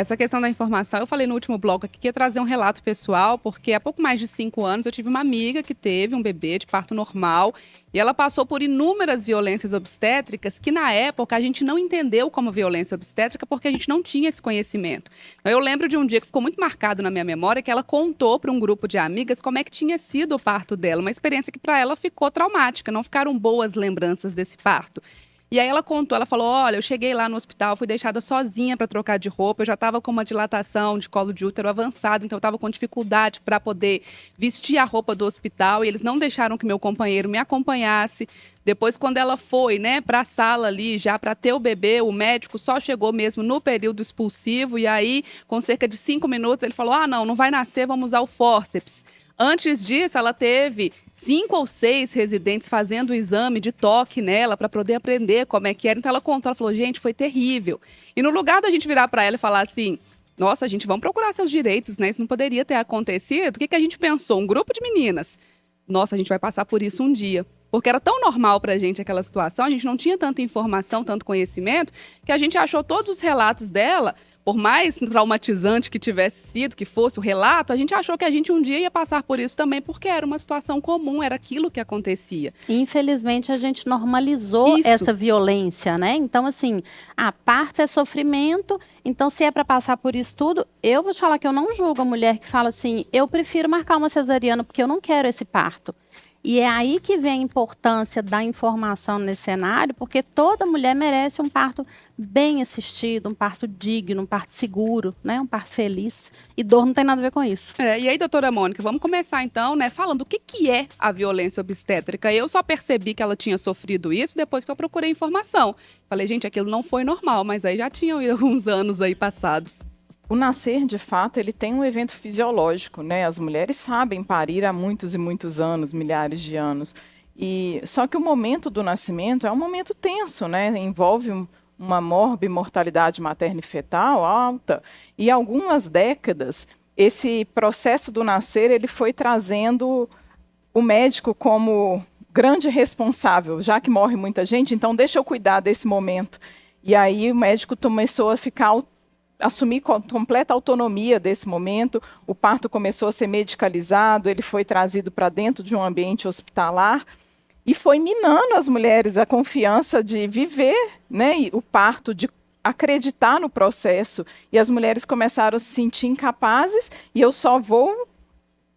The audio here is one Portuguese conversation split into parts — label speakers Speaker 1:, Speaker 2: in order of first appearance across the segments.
Speaker 1: Essa questão da informação, eu falei no último bloco aqui que ia trazer um relato pessoal, porque há pouco mais de 5 anos eu tive uma amiga que teve um bebê de parto normal e ela passou por inúmeras violências obstétricas que na época a gente não entendeu como violência obstétrica porque a gente não tinha esse conhecimento. Então, eu lembro de um dia que ficou muito marcado na minha memória que ela contou para um grupo de amigas como é que tinha sido o parto dela, uma experiência que para ela ficou traumática, não ficaram boas lembranças desse parto. E aí ela contou, ela falou, olha, eu cheguei lá no hospital, fui deixada sozinha para trocar de roupa, eu já estava com uma dilatação de colo de útero avançada, então eu estava com dificuldade para poder vestir a roupa do hospital e eles não deixaram que meu companheiro me acompanhasse. Depois, quando ela foi, né, para a sala ali, já para ter o bebê, o médico só chegou mesmo no período expulsivo e aí, com cerca de 5 minutos, ele falou, não vai nascer, vamos usar o fórceps. Antes disso, ela teve 5 ou 6 residentes fazendo o exame de toque nela para poder aprender como é que era. Então ela contou, ela falou, gente, foi terrível. E no lugar da gente virar para ela e falar assim, nossa, gente, vamos procurar seus direitos, né? Isso não poderia ter acontecido. O que a gente pensou? Um grupo de meninas. Nossa, a gente vai passar por isso um dia. Porque era tão normal pra gente aquela situação, a gente não tinha tanta informação, tanto conhecimento, que a gente achou todos os relatos dela, por mais traumatizante que tivesse sido, que fosse o relato, a gente achou que a gente um dia ia passar por isso também, porque era uma situação comum, era aquilo que acontecia.
Speaker 2: Infelizmente, a gente normalizou essa violência, né? Então, assim, parto é sofrimento, então se é para passar por isso tudo, eu vou te falar que eu não julgo a mulher que fala assim, eu prefiro marcar uma cesariana porque eu não quero esse parto. E é aí que vem a importância da informação nesse cenário, porque toda mulher merece um parto bem assistido, um parto digno, um parto seguro, né? Um parto feliz. E dor não tem nada a ver com isso.
Speaker 1: E aí, doutora Mônica, vamos começar então, né, falando o que é a violência obstétrica. Eu só percebi que ela tinha sofrido isso depois que eu procurei informação. Falei, gente, aquilo não foi normal, mas aí já tinham alguns anos aí passados.
Speaker 3: O nascer, de fato, ele tem um evento fisiológico, né? As mulheres sabem parir há muitos e muitos anos, milhares de anos. Só que o momento do nascimento é um momento tenso, né? Envolve uma mortalidade materna e fetal alta. E há algumas décadas, esse processo do nascer, ele foi trazendo o médico como grande responsável, já que morre muita gente, então deixa eu cuidar desse momento. E aí o médico começou a assumir completa autonomia desse momento, o parto começou a ser medicalizado, ele foi trazido para dentro de um ambiente hospitalar e foi minando as mulheres a confiança de viver, né, o parto, de acreditar no processo. E as mulheres começaram a se sentir incapazes e eu só vou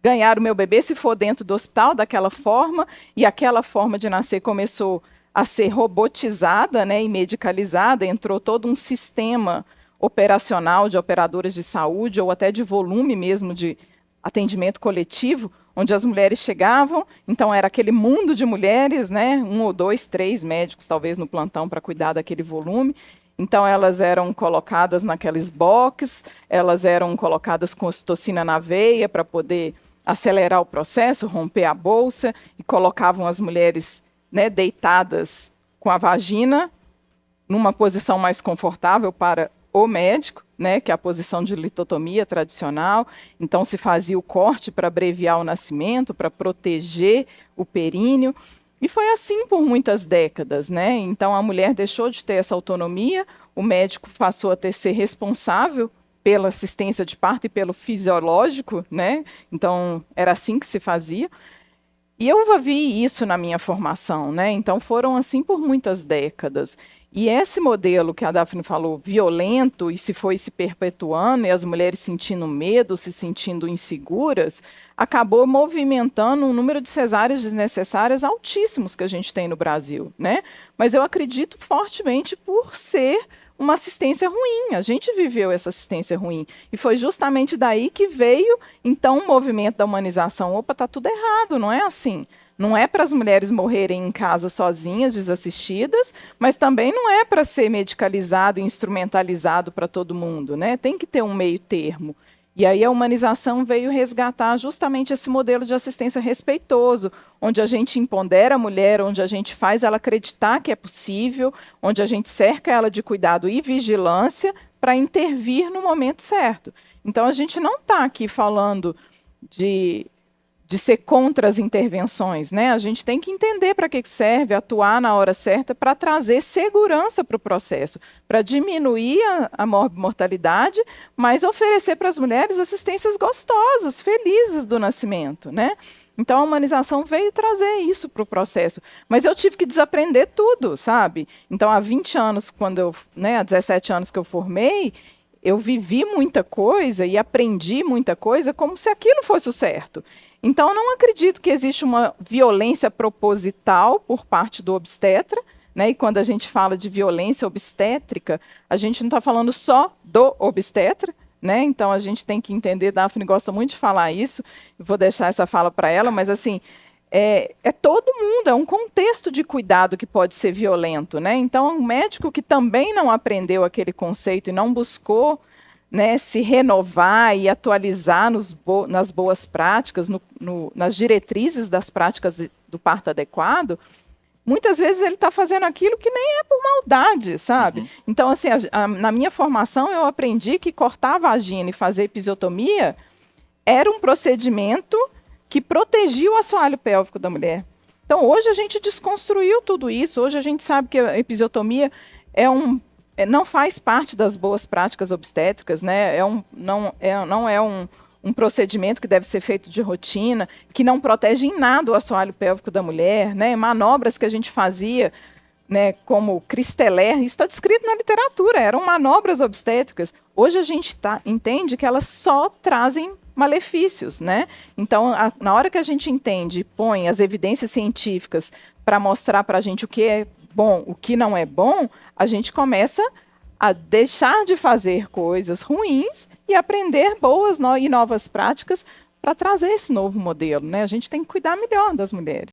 Speaker 3: ganhar o meu bebê se for dentro do hospital, daquela forma, e aquela forma de nascer começou a ser robotizada, né, e medicalizada, entrou todo um sistema operacional de operadoras de saúde ou até de volume mesmo de atendimento coletivo, onde as mulheres chegavam, então era aquele mundo de mulheres, né, 1 ou 2, 3 médicos talvez no plantão para cuidar daquele volume. Então elas eram colocadas naqueles box, elas eram colocadas com ocitocina na veia para poder acelerar o processo, romper a bolsa, e colocavam as mulheres, né, deitadas com a vagina numa posição mais confortável para o médico, né, que é a posição de litotomia tradicional. Então se fazia o corte para abreviar o nascimento, para proteger o períneo. E foi assim por muitas décadas, né? Então a mulher deixou de ter essa autonomia, o médico passou a ser responsável pela assistência de parto e pelo fisiológico, né? Então era assim que se fazia. E eu vi isso na minha formação, né? Então foram assim por muitas décadas. E esse modelo que a Daphne falou, violento, e se foi se perpetuando, e as mulheres sentindo medo, se sentindo inseguras, acabou movimentando um número de cesáreas desnecessárias altíssimos que a gente tem no Brasil, né? Mas eu acredito fortemente por ser uma assistência ruim. A gente viveu essa assistência ruim. E foi justamente daí que veio, então, o movimento da humanização. Opa, está tudo errado, não é assim. Não é para as mulheres morrerem em casa sozinhas, desassistidas, mas também não é para ser medicalizado e instrumentalizado para todo mundo, né? Tem que ter um meio termo. E aí a humanização veio resgatar justamente esse modelo de assistência respeitoso, onde a gente empodera a mulher, onde a gente faz ela acreditar que é possível, onde a gente cerca ela de cuidado e vigilância para intervir no momento certo. Então a gente não está aqui falando de de ser contra as intervenções, né? A gente tem que entender para que serve, atuar na hora certa para trazer segurança para o processo, para diminuir a mortalidade, mas oferecer para as mulheres assistências gostosas, felizes do nascimento, né? Então a humanização veio trazer isso para o processo, mas eu tive que desaprender tudo, sabe? Então há 20 anos, há 17 anos que eu formei, eu vivi muita coisa e aprendi muita coisa como se aquilo fosse o certo. Então, eu não acredito que existe uma violência proposital por parte do obstetra, né? E quando a gente fala de violência obstétrica, a gente não está falando só do obstetra, né? Então, a gente tem que entender, Daphne gosta muito de falar isso, eu vou deixar essa fala para ela, mas assim, é todo mundo, é um contexto de cuidado que pode ser violento, né? Então, um médico que também não aprendeu aquele conceito e não buscou, né, se renovar e atualizar nas boas práticas, nas diretrizes das práticas do parto adequado, muitas vezes ele está fazendo aquilo que nem é por maldade, sabe? Então, assim, na minha formação eu aprendi que cortar a vagina e fazer episiotomia era um procedimento que protegia o assoalho pélvico da mulher. Então, hoje a gente desconstruiu tudo isso, hoje a gente sabe que a episiotomia não faz parte das boas práticas obstétricas, né? Não é um procedimento que deve ser feito de rotina, que não protege em nada o assoalho pélvico da mulher, né? Manobras que a gente fazia, né, como Cristeler, isso está descrito na literatura, eram manobras obstétricas. Hoje a gente entende que elas só trazem malefícios, né? Então, na hora que a gente entende e põe as evidências científicas para mostrar para a gente o que é bom, o que não é bom, a gente começa a deixar de fazer coisas ruins e aprender boas e novas práticas para trazer esse novo modelo, né? A gente tem que cuidar melhor das mulheres.